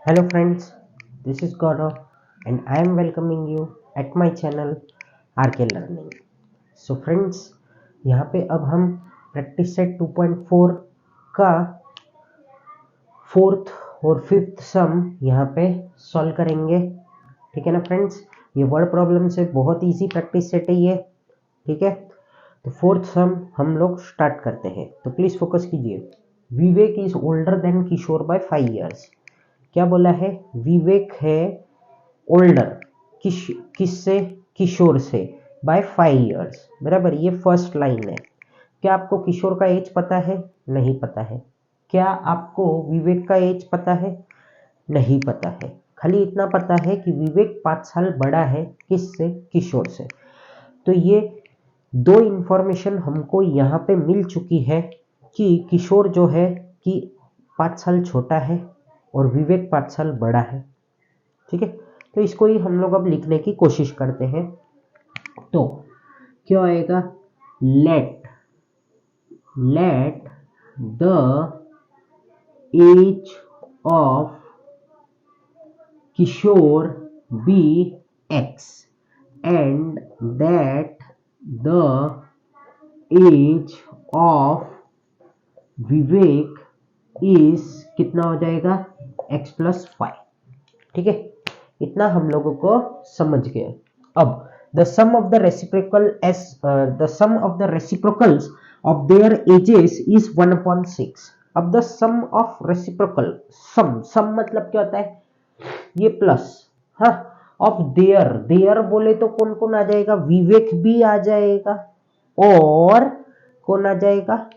Hello friends, this is Gaurav and I am welcoming you at my channel RK Learning. So friends, यहाँ पे अब हम practice set 2.4 का fourth और fifth सम यहाँ पे सॉल्व करेंगे। ठीक है ना फ्रेंड्स, ये वर्ड प्रॉब्लम से बहुत इजी प्रैक्टिस सेट है ये। ठीक है, तो फोर्थ सम हम लोग स्टार्ट करते हैं। तो प्लीज फोकस कीजिए। Vivek is older than Kishore by 5 years। क्या बोला है? विवेक है ओल्डर किससे? किशोर से बाय 5 years। बराबर, ये फर्स्ट लाइन है। क्या आपको किशोर का एज पता है? नहीं पता है। क्या आपको विवेक का एज पता है? नहीं पता है। खाली इतना पता है कि विवेक 5 साल बड़ा है किससे? किशोर से। तो ये दो इंफॉर्मेशन हमको यहाँ पे मिल चुकी है कि किशोर जो है कि 5 साल छोटा है और विवेक 5 साल बड़ा है। ठीक है, तो इसको ही हम लोग अब लिखने की कोशिश करते हैं। तो क्या आएगा? Let the age of Kishore be x and that the age of Vivek is कितना हो जाएगा? x+5। ठीक है, इतना हम लोगों को समझ गए। अब the sum of the reciprocals of their ages is 1/6। अब the sum of reciprocal, sum मतलब क्या होता है? ये प्लस, हाँ, ऑफ देयर बोले तो कौन कौन आ जाएगा? विवेक भी आ जाएगा और कौन आ जाएगा?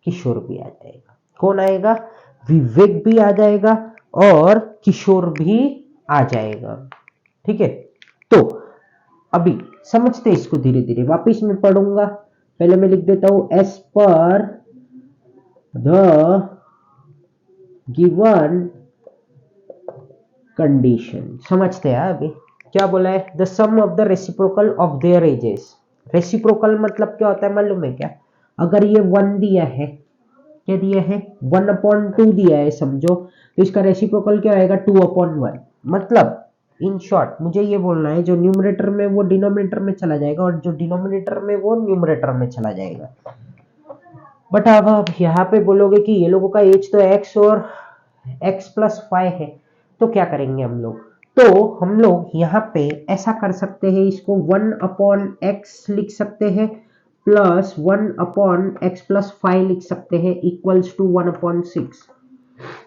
किशोर भी आ जाएगा। कौन आएगा? विवेक भी आ जाएगा और किशोर भी आ जाएगा। ठीक है, तो अभी समझते हैं इसको धीरे धीरे। वापिस मैं पढ़ूंगा, पहले मैं लिख देता हूं as per the given condition. समझते हैं अभी क्या बोला है? The sum of the reciprocal of their ages. Reciprocal मतलब क्या होता है मालूम है क्या? अगर ये 1 दिया है, क्या दिया है? 1/2 दिया है समझो, तो इसका रेसिप्रोकल क्या आएगा? 2/1। मतलब इन शॉर्ट मुझे ये बोलना है, जो न्यूमरेटर में वो डिनोमिनेटर में चला जाएगा और जो डिनोमिनेटर में वो न्यूमरेटर में चला जाएगा। बट अब आप यहाँ पे बोलोगे कि ये लोगों का एज तो x और x+5 है, तो क्या करेंगे हम लोग? तो हम लोग यहाँ पे ऐसा कर सकते हैं, इसको 1/x लिख सकते हैं प्लस 1/x+5 लिख सकते हैं इक्वल्स टू 1/6।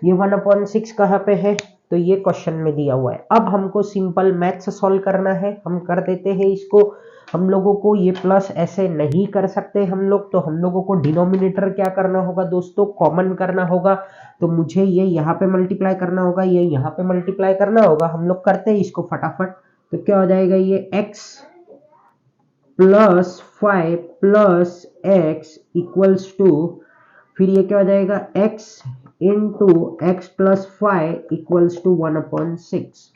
ये 1/6 कहाँ पे है? तो ये क्वेश्चन में दिया हुआ है। अब हमको सिंपल मैथ्स सॉल्व करना है, हम कर देते हैं इसको। हम लोगों को ये प्लस ऐसे नहीं कर सकते हम लोग, तो हम लोगों को डिनोमिनेटर क्या करना होगा दोस्तों? कॉमन करना होगा। तो मुझे ये यहाँ पे मल्टीप्लाई करना होगा, ये यहाँ पे मल्टीप्लाई करना होगा। हम लोग करते हैं इसको फटाफट। तो क्या हो जाएगा? ये x+5 plus x equals to, फिर ये क्या हो जाएगा? x into x+5 equals to 1/6।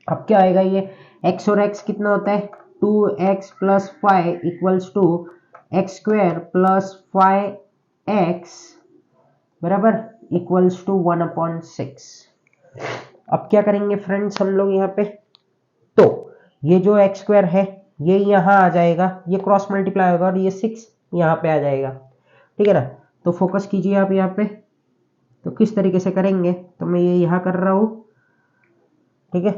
अब क्या आएगा? ये x और x कितना होता है? 2x+5 equals to x² plus 5x बराबर इक्वल्स टू 1/6। अब क्या करेंगे फ्रेंड्स हम लोग यहाँ पे? तो ये जो x² है ये यहाँ आ जाएगा, ये क्रॉस मल्टीप्लाई होगा और ये 6 यहाँ पे आ जाएगा। ठीक है ना, तो फोकस कीजिए आप यहाँ पे। तो किस तरीके से करेंगे? तो मैं ये यहाँ कर रहा हूँ। ठीक है,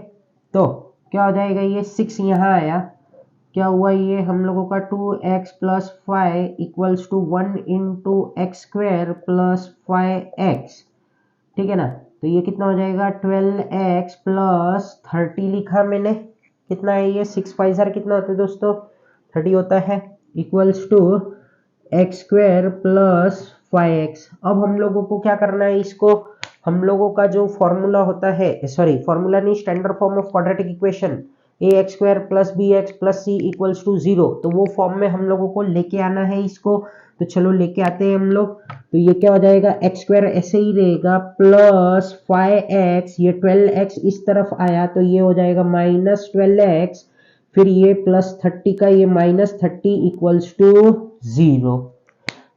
तो क्या हो जाएगा? ये 6 यहाँ आया, क्या हुआ? ये हम लोगों का 2x+5 equals to 1 into x² plus 5x। ठीक है ना, तो ये कितना हो जाएगा? 12x प्लस 30 लिखा मैंने। कितना है ये? 6×5 कितना होता है दोस्तों? 30 होता है, equals to x² plus 5x। अब हम लोगों को क्या करना है? इसको हम लोगों का जो फॉर्मूला होता है, सॉरी फॉर्मूला नहीं, standard form of quadratic equation ax² plus bx plus c equals to 0, तो वो फॉर्म में हम लोगों को लेके आना है इसको। तो चलो लेके आते हैं हम लोग। तो ये क्या हो जाएगा? x² ऐसे ही रहेगा प्लस 5x, ये 12x इस तरफ आया तो ये हो जाएगा -12x, फिर ये प्लस 30 का ये -30 इक्वल्स टू 0।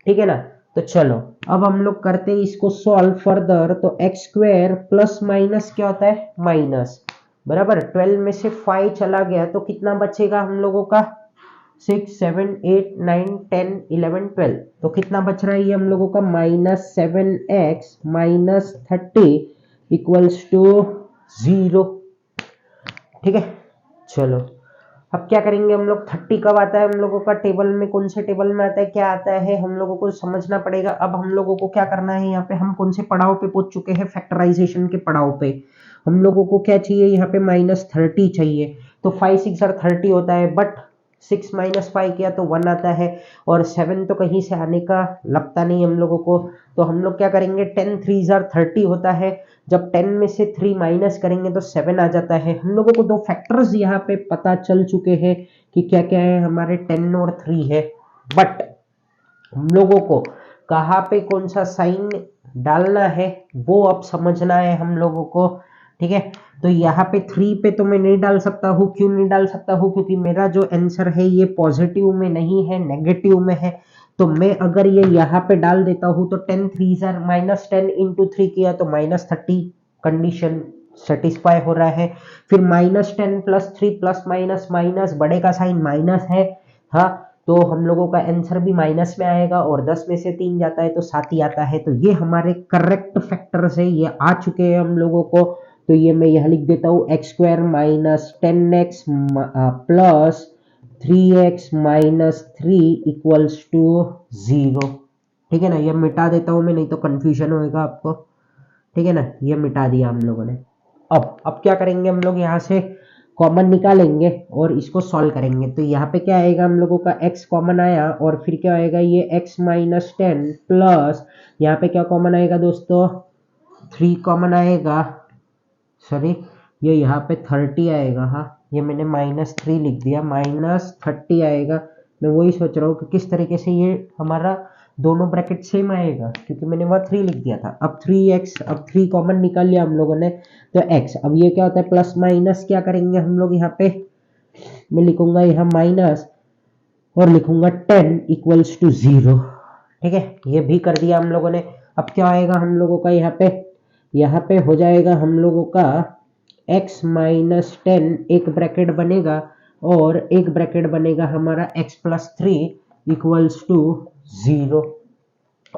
ठीक है ना, तो चलो अब हम लोग करते हैं इसको सॉल्व फर्दर, तो एक्स स्क्वायर प्लस माइनस क्या होता है माइनस, बराबर 12 में से 5 चला गया तो कितना बचेगा हम लोगों का 6 7 8 9 10 11 12, तो कितना बच रहा है ये हम लोगों का -7x -30 इक्वल्स टू 0। ठीक है, चलो अब क्या करेंगे हम लोग, 30 कब आता है हम लोगों का टेबल में, कौन से टेबल में आता है, क्या आता है हम लोगों को समझना पड़ेगा। अब हम लोगों को क्या करना है, यहाँ पे हम कौन से पड़ाव पे पहुंच चुके हैं, फैक्टराइजेशन के पड़ाव पे। हम लोगों को क्या चाहिए, यहाँ पे -30 चाहिए, तो 5 6 30 होता है, बट 6 - 5 किया तो 1 आता है, और 7 तो कहीं से आने का लगता नहीं हम लोगों को, तो हम लोग क्या करेंगे, 10 3 30 होता है, जब 10 में से 3 माइनस करेंगे तो 7 आ जाता है। हम लोगों को दो फैक्टर्स यहाँ पे पता चल चुके हैं कि क्या क्या है, हमारे 10 और 3 है, बट हम लोगों को कहाँ पे कौन सा साइन डालना है वो अब समझना है हम लोगों को। ठीक है, तो यहाँ पे 3 पे तो मैं नहीं डाल सकता हूँ, क्यों नहीं डाल सकता हूँ, क्योंकि मेरा जो आंसर है ये पॉजिटिव में नहीं है, नेगेटिव में है। तो मैं अगर ये यहाँ पे डाल देता हूँ तो 10 3 -10 इंटू 3 किया तो -30, कंडीशन सेटिस्फाई हो रहा है। फिर -10 +3 प्लस माइनस माइनस, बड़े का साइन माइनस है, हाँ, तो हम लोगों का आंसर भी माइनस में आएगा, और 10 में से 3 जाता है तो 7 ही आता है। तो ये हमारे करेक्ट फैक्टर्स है, ये आ चुके हैं हम लोगों को। तो ये मैं यहाँ लिख देता हूँ, x square -10x plus 3x -3 equals to 0। ठीक है ना, ये मिटा देता हूँ मैं, नहीं तो कंफ्यूजन होएगा आपको। ठीक है ना, ये मिटा दिया हम लोगों ने। अब क्या करेंगे, हम लोग यहाँ से कॉमन निकालेंगे और इसको सॉल्व करेंगे। तो यहाँ पे क्या आएगा, हम लोगों का x कॉमन आया, और फिर क्या आएगा, ये x -10 प्लस यहाँ पे क्या कॉमन आएगा दोस्तों, 3 कॉमन आएगा, सॉरी ये यहाँ पे 30 आएगा, हाँ ये मैंने -3 लिख दिया, -30 आएगा। मैं वही सोच रहा हूँ कि किस तरीके से ये हमारा दोनों ब्रैकेट सेम आएगा, क्योंकि मैंने वहाँ 3 लिख दिया था। अब 3x, अब 3 कॉमन निकाल लिया हम लोगों ने, तो x, अब ये क्या होता है प्लस माइनस क्या करेंगे हम लोग, यहाँ पे मैं लिखूंगा यहाँ माइनस और लिखूंगा 10 इक्वल्स टू 0। ठीक है, ये भी कर दिया हम लोगों ने। अब क्या आएगा हम लोगों का, यहाँ पे हो जाएगा हम लोगों का x -10, एक ब्रैकेट बनेगा, और एक ब्रैकेट बनेगा हमारा x +3 इक्वल्स टू 0।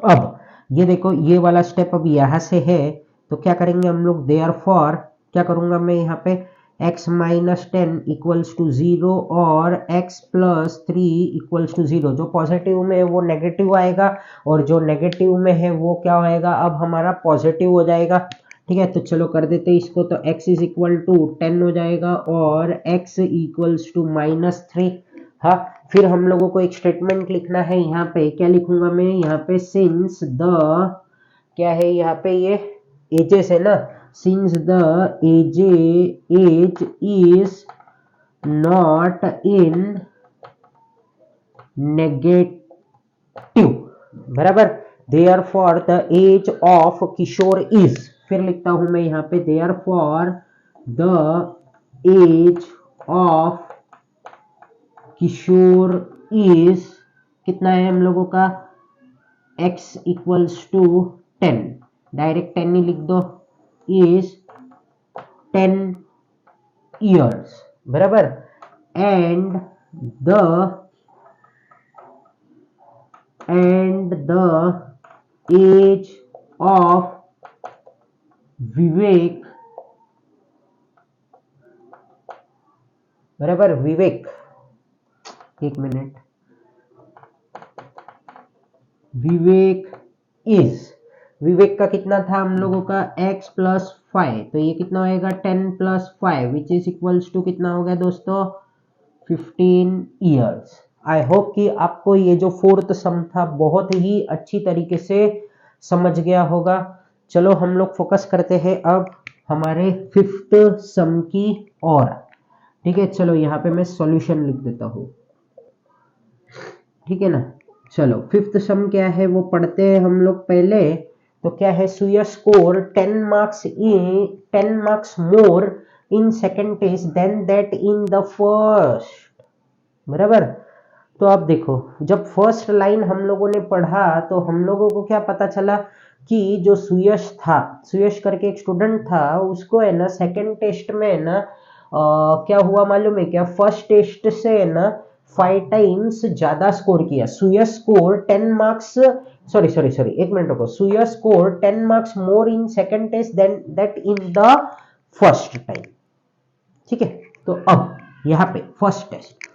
अब ये देखो, ये वाला स्टेप अब यहाँ से है, तो क्या करेंगे हम लोग, देयरफॉर क्या करूंगा मैं यहाँ पे, x -10 इक्वल्स टू 0 और x +3 इक्वल्स टू 0। जो पॉजिटिव में है वो नेगेटिव आएगा, और जो नेगेटिव में है वो क्या आएगा, अब हमारा पॉजिटिव हो जाएगा। ठीक है, तो चलो कर देते हैं इसको, तो x इज इक्वल टू 10 हो जाएगा, और x इक्वल्स टू -3। हाँ, फिर हम लोगों को एक स्टेटमेंट लिखना है, यहाँ पे क्या लिखूंगा मैं, यहाँ पे सिंस द, क्या है यहाँ पे, ये एजेस है ना, since the age is not in negative, बराबर, therefore the age of Kishore is, फिर लिखता हूं मैं यहाँ पे, therefore the age of Kishore is, कितना है हम लोगों का, x इक्वल्स टू 10, डायरेक्ट 10 ही लिख दो, इज 10 years, बराबर, and the age of Vivek, बराबर, विवेक, एक मिनट, विवेक इज, विवेक का कितना था हम लोगों का, x +5, तो ये कितना होएगा 10 + 5 विच इज इक्वल्स टू कितना हो गया दोस्तों, 15 years। आई होप कि आपको ये जो फोर्थ सम था बहुत ही अच्छी तरीके से समझ गया होगा। चलो हम लोग फोकस करते हैं अब हमारे फिफ्थ सम की ओर। ठीक है, चलो यहाँ पे मैं सॉल्यूशन लिख देता हूँ। ठीक है ना, चलो फिफ्थ सम क्या है वो पढ़ते हैं हम लोग पहले। तो क्या है, Suya score 10 marks more in second test then that in the first, बराबर। तो अब देखो, जब फर्स्ट लाइन हम लोगों ने पढ़ा तो हम लोगों को क्या पता चला कि जो सुयश था, सुयश करके एक स्टूडेंट था, उसको है ना सेकंड टेस्ट में है ना क्या हुआ मालूम है क्या, फर्स्ट टेस्ट से है ना 5 टाइम्स ज्यादा स्कोर किया। सुयश स्कोर 10 मार्क्स, सॉरी एक मिनट रुको, Suyash score 10 marks more in second test then that in the first time. ठीक है, तो अब यहाँ पे फर्स्ट टेस्ट,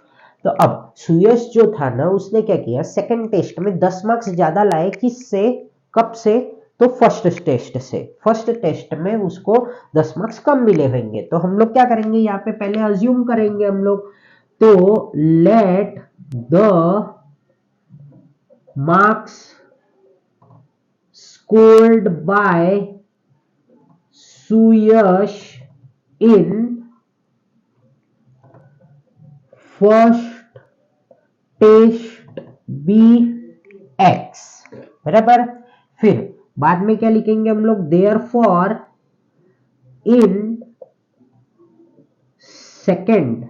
तो अब सुयश जो था ना उसने क्या किया, सेकंड टेस्ट में 10 मार्क्स ज्यादा लाए, किससे, कब से, तो फर्स्ट टेस्ट से। फर्स्ट टेस्ट में उसको 10 मार्क्स कम मिले होंगे, तो हम लोग क्या करेंगे यहाँ पे, पहले अज्यूम करेंगे हम लोग, तो let the marks scored by Suyash in first test B X, बराबर। फिर बाद में क्या लिखेंगे हम लोग, therefore in second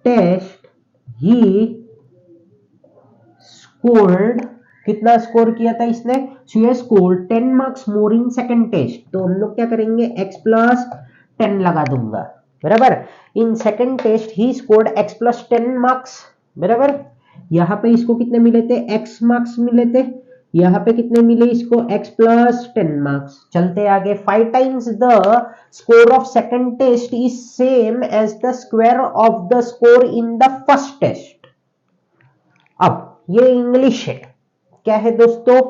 test he scored, कितना स्कोर किया था इसने, Suyash scored 10 marks more in second test, तो हम लोग क्या करेंगे, x प्लस 10 लगा दूंगा, बराबर। In second test he scored x plus 10 marks, बराबर। यहाँ पे इसको कितने मिले थे, x मार्क्स मिले थे, यहाँ पे कितने मिले इसको, x प्लस 10 मार्क्स। चलते आगे, 5 times the score of second test is same as the square of the score in the first test. अब ये इंग्लिश है, क्या है दोस्तों,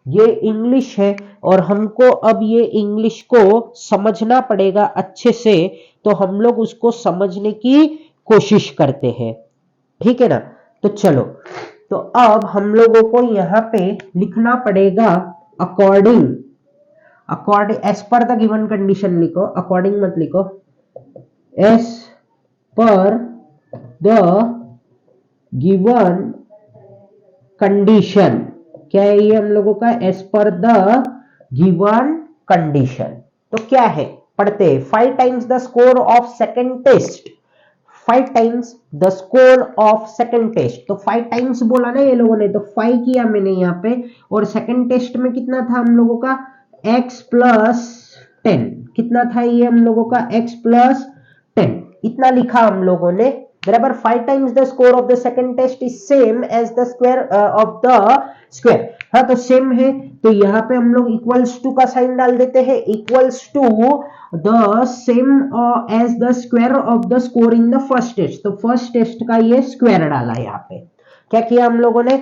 ये इंग्लिश है, और हमको अब ये इंग्लिश को समझना पड़ेगा अच्छे से, तो हम लोग उसको समझने की कोशिश करते हैं, ठीक है ना। तो चलो, तो अब हम लोगों को यहाँ पे लिखना पड़ेगा according as per the given condition लिखो, अकॉर्डिंग मत लिखो, as per the given condition. क्या है ये हम लोगों का, as per the given condition. तो क्या है, पढ़ते हैं, 5 times the score of second test, 5 times the score of second test, तो 5 टाइम्स बोला ना ये लोगों ने, तो 5 किया मैंने यहाँ पे, और सेकंड टेस्ट में कितना था हम लोगों का, x प्लस 10, कितना था ये हम लोगों का, x प्लस 10, इतना लिखा हम लोगों ने, बराबर। 5 times the score of the second test is same as the square of the square. हाँ, तो सेम है, तो यहाँ पे हम लोग इक्वल्स टू का साइन डाल देते हैं, equals to the same as the square of the score in the first test, तो फर्स्ट टेस्ट का ये स्क्वायर डाला। यहाँ पे क्या किया हम लोगों ने,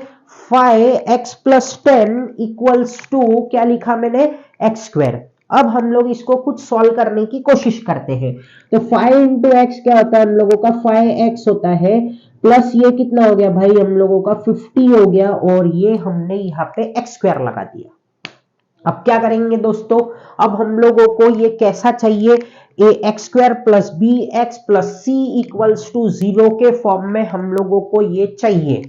5x प्लस 10 इक्वल्स टू क्या लिखा मैंने, x स्क्वायर। अब हम लोग इसको कुछ सॉल्व करने की कोशिश करते हैं, तो 5 इंटू एक्स क्या होता है हम लोगों का, 5x होता है, प्लस ये कितना हो गया भाई हम लोगों का 50 हो गया, और ये हमने यहाँ पे x स्क्वायर लगा दिया। अब क्या करेंगे दोस्तों, अब हम लोगों को ये कैसा चाहिए, A X square plus B X plus C equals to 0 के फॉर्म में हम लोगों को ये चाहिए,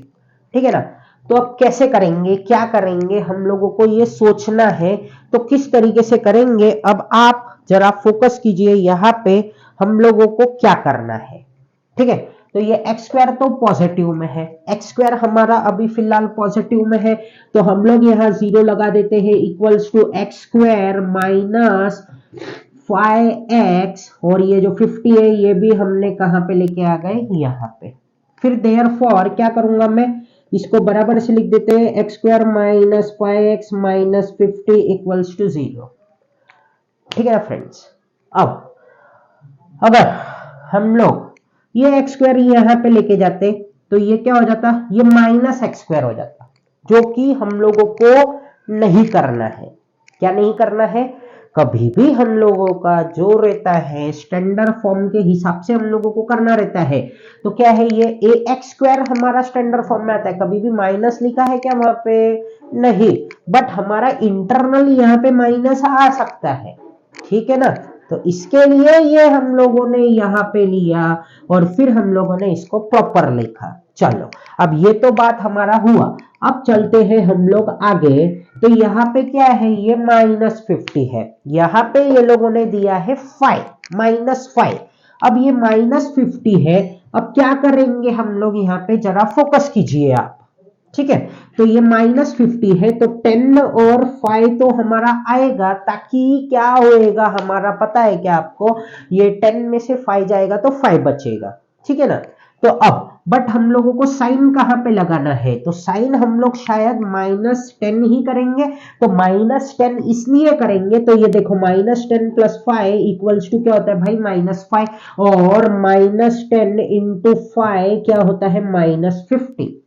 ठीक है ना। तो अब कैसे करेंगे, क्या करेंगे, हम लोगों को ये सोचना है, तो किस तरीके से करेंगे, अब आप जरा फोकस कीजिए यहाँ पे, हम लोगों को क्या करना है, ठीक है। तो ये एक्स स्क्वायर तो पॉजिटिव में है, एक्स स्क्वायर हमारा अभी फिलहाल पॉजिटिव में है, तो हम लोग यहाँ 0 लगा देते हैं, equals to x square minus 5x, और ये जो 50 है ये भी हमने कहां पे लेके आ गए, यहाँ पे। फिर देयरफॉर क्या करूंगा मैं, इसको बराबर से लिख देते हैं, x square minus 5x minus 50 equals to 0, ठीक है ना फ्रेंड्स। अब अगर हम लोग ये एक्स स्क्वायर यहाँ पे लेके जाते, तो ये क्या हो जाता, ये माइनस एक्स स्क्वायर हो जाता, जो कि हम लोगों को नहीं करना है। क्या नहीं करना है, कभी भी हम लोगों का जो रहता है स्टैंडर्ड फॉर्म के हिसाब से हम लोगों को करना रहता है। तो क्या है, ये ए एक्स स्क्वायर हमारा स्टैंडर्ड फॉर्म में आता है, कभी भी माइनस लिखा है क्या वहां पे, नहीं, बट हमारा इंटरनल यहाँ पे माइनस आ सकता है, ठीक है ना। तो इसके लिए ये हम लोगों ने यहाँ पे लिया, और फिर हम लोगों ने इसको प्रॉपर लिखा। चलो, अब ये तो बात हमारा हुआ, अब चलते हैं हम लोग आगे। तो यहाँ पे क्या है, ये माइनस 50 है, यहाँ पे ये लोगों ने दिया है 5 माइनस 5। अब ये -50 है। अब क्या करेंगे हम लोग यहाँ पे, जरा फोकस कीजिए आप, ठीक है। तो ये -50 है तो 10 और 5 तो हमारा आएगा, ताकि क्या होएगा हमारा पता है क्या आपको, ये 10 में से 5 जाएगा तो 5 बचेगा, ठीक है ना। तो अब बट हम लोगों को साइन कहां पे लगाना है, तो साइन हम लोग शायद -10 ही करेंगे। तो -10 इसलिए करेंगे, तो ये देखो -10 + 5 इक्वल्स टू क्या होता है भाई, -5, और -10 इंटू 5 क्या होता है, -50।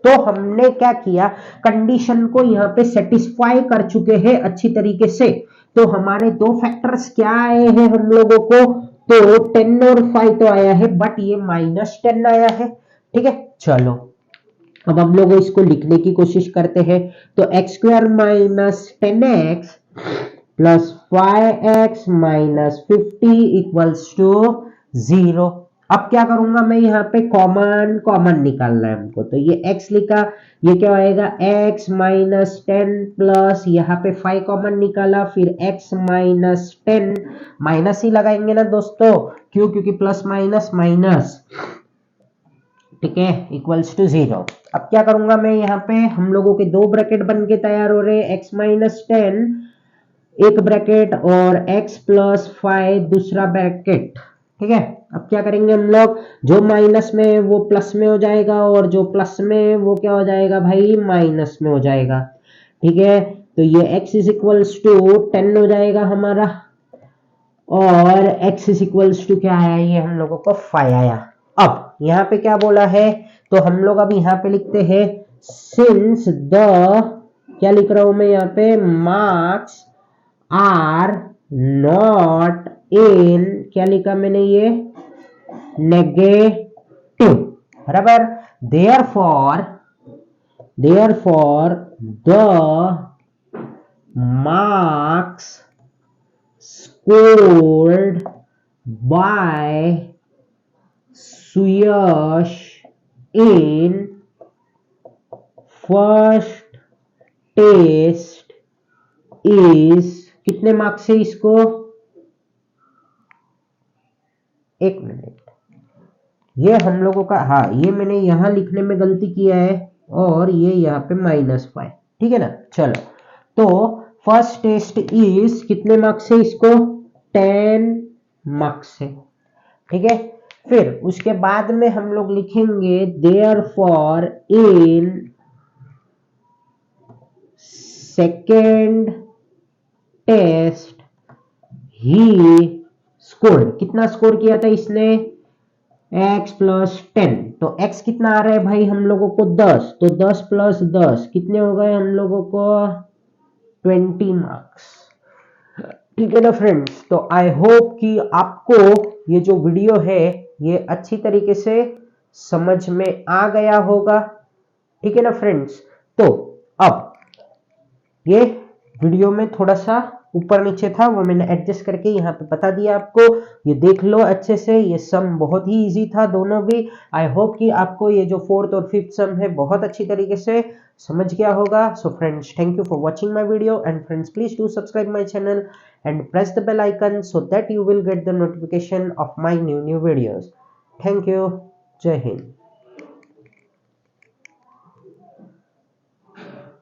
तो हमने क्या किया, कंडीशन को यहाँ पे सेटिस्फाई कर चुके हैं अच्छी तरीके से। तो हमारे दो फैक्टर्स क्या आए हैं हम लोगों को, तो 10 और 5 तो आया है, बट ये -10 आया है, ठीक है। चलो अब हम लोग इसको लिखने की कोशिश करते हैं। तो x² - 10x plus 5x - 50 equals to 0। अब क्या करूंगा मैं, यहाँ पे कॉमन निकालना है हमको, तो ये x लिखा, ये क्या आएगा, x - 10 प्लस यहाँ पे 5 कॉमन निकाला, फिर x - 10 माइनस ही लगाएंगे ना दोस्तों, क्यों, क्योंकि प्लस माइनस माइनस, ठीक है, इक्वल्स टू 0। अब क्या करूंगा मैं, यहाँ पे हम लोगों के दो ब्रैकेट बन के तैयार हो रहे हैं, x - 10 एक ब्रैकेट और x + 5 दूसरा ब्रैकेट, ठीक है। अब क्या करेंगे हम लोग, जो माइनस में वो प्लस में हो जाएगा, और जो प्लस में वो क्या हो जाएगा भाई, माइनस में हो जाएगा, ठीक है। तो ये x = 10 हो जाएगा हमारा, और x = क्या आया, ये हम लोगों को 5 आया। अब यहाँ पे क्या बोला है, तो हम लोग अब यहाँ पे लिखते हैं सिंस द, क्या लिख रहा हूं मैं यहाँ पे, मार्क्स आर नॉट इन, क्या लिखा मैंने, ये नेगेटिव, बराबर। Therefore the marks scored by Suyash in first test is, कितने मार्क्स है इसको, एक मिनट, ये हम लोगों का, हाँ ये मैंने यहां लिखने में गलती किया है, और ये यहाँ पे -5, ठीक है ना। चलो तो फर्स्ट टेस्ट इज कितने मार्क्स है इसको, 10 मार्क्स है, ठीक है। फिर उसके बाद में हम लोग लिखेंगे therefore in second test he score, कितना स्कोर किया था इसने, x + 10, तो x कितना आ रहा है भाई हम लोगों को, 10, तो 10 + 10 कितने हो गए हम लोगों को, 20 मार्क्स, ठीक है ना फ्रेंड्स। तो आई होप कि आपको ये जो वीडियो है ये अच्छी तरीके से समझ में आ गया होगा, ठीक है ना फ्रेंड्स। तो अब ये वीडियो में थोड़ा सा ऊपर नीचे था, वो मैंने एडजस्ट करके यहाँ पे बता दिया आपको, ये देख लो अच्छे से, ये सम बहुत ही इजी था दोनों भी। आई होप कि आपको ये जो 4th और 5th सम है बहुत अच्छी तरीके से समझ गया होगा। So friends, thank you for watching my video, and friends please do subscribe my channel and press the bell icon so that you will get the notification of my new videos. Thank you. Jai Hind.